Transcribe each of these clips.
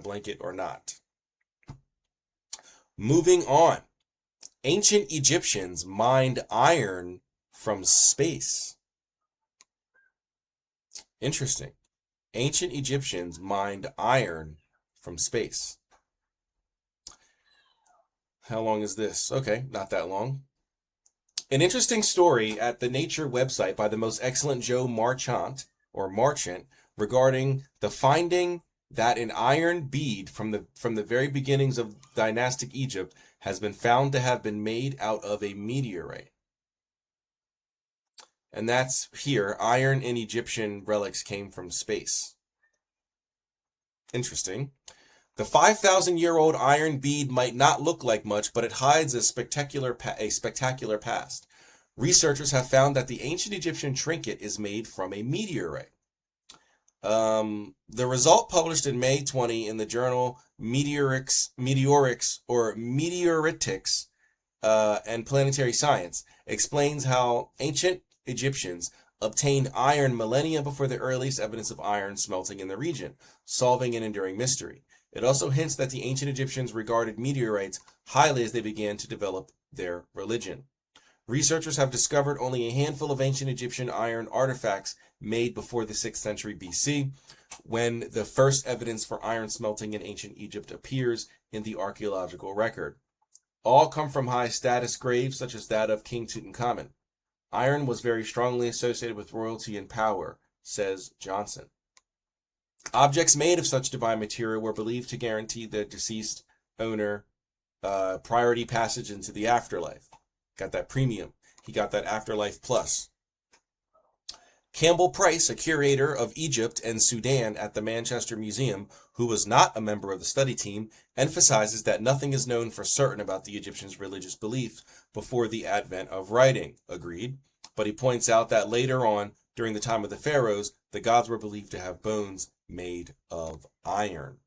blanket or not. Moving on. Ancient Egyptians mined iron from space. Interesting. Ancient Egyptians mined iron from space. How long is this? Okay, not that long. An interesting story at the Nature website by the most excellent Joe Marchant, or Marchant, regarding the finding that an iron bead from the very beginnings of dynastic Egypt has been found to have been made out of a meteorite. And that's here, iron in Egyptian relics came from space. Interesting. The 5,000-year-old iron bead might not look like much, but it hides a spectacular past. Researchers have found that the ancient Egyptian trinket is made from a meteorite. The result, published in May 20 in the journal Meteoritics and Planetary Science, explains how ancient Egyptians obtained iron millennia before the earliest evidence of iron smelting in the region, solving an enduring mystery. It also hints that the ancient Egyptians regarded meteorites highly as they began to develop their religion. Researchers have discovered only a handful of ancient Egyptian iron artifacts made before the 6th century BC, when the first evidence for iron smelting in ancient Egypt appears in the archaeological record. All come from high-status graves such as that of King Tutankhamun. Iron was very strongly associated with royalty and power, says Johnson. Objects made of such divine material were believed to guarantee the deceased owner priority passage into the afterlife. Got that premium. He got that afterlife plus. Campbell Price, a curator of Egypt and Sudan at the Manchester Museum, who was not a member of the study team, emphasizes that nothing is known for certain about the Egyptians' religious beliefs before the advent of writing. Agreed. But he points out that later on, during the time of the pharaohs, the gods were believed to have bones made of iron.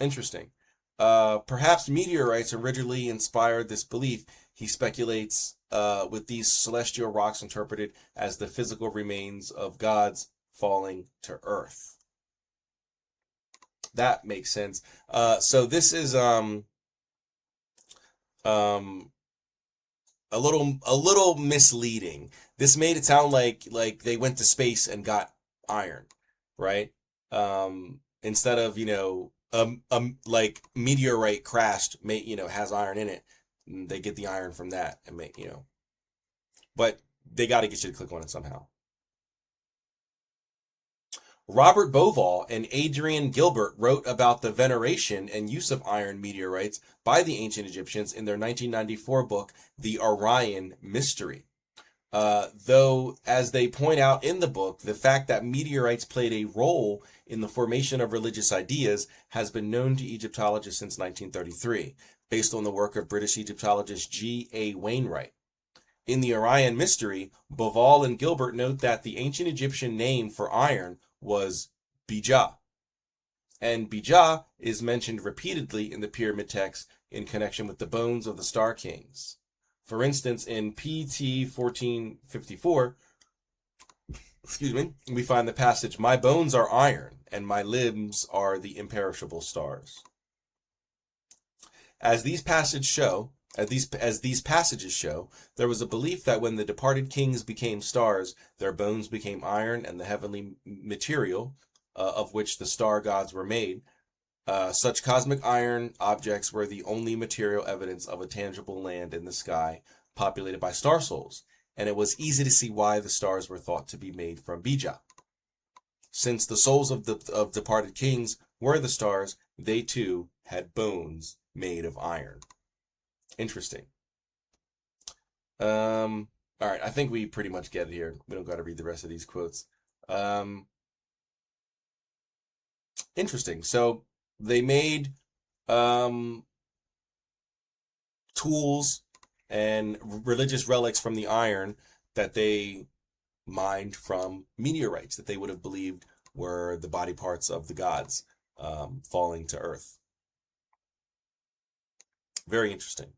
Interesting. Perhaps meteorites originally inspired this belief. He speculates with these celestial rocks interpreted as the physical remains of gods falling to earth. That makes sense. So this is a little misleading. This made it sound like they went to space and got iron, right? Instead of, like meteorite crashed, has iron in it. They get the iron from that and but they got to get you to click on it somehow. Robert Bovall and Adrian Gilbert wrote about the veneration and use of iron meteorites by the ancient Egyptians in their 1994 book, The Orion Mystery. Though, as they point out in the book, the fact that meteorites played a role in the formation of religious ideas has been known to Egyptologists since 1933, based on the work of British Egyptologist G.A. Wainwright. In the Orion Mystery, Bovall and Gilbert note that the ancient Egyptian name for iron was Bija, and Bija is mentioned repeatedly in the pyramid text in connection with the bones of the Star Kings. For instance, in PT 1454, we find the passage, "My bones are iron, and my limbs are the imperishable stars." As these passages show, there was a belief that when the departed kings became stars, their bones became iron, and the heavenly material of which the star gods were made. Such cosmic iron objects were the only material evidence of a tangible land in the sky populated by star souls, and it was easy to see why the stars were thought to be made from Bija. Since the souls of departed kings were the stars, they too had bones made of iron. Interesting. All right, I think we pretty much get it here. We don't got to read the rest of these quotes. Interesting. So they made tools and religious relics from the iron that they mined from meteorites that they would have believed were the body parts of the gods falling to earth. Very interesting.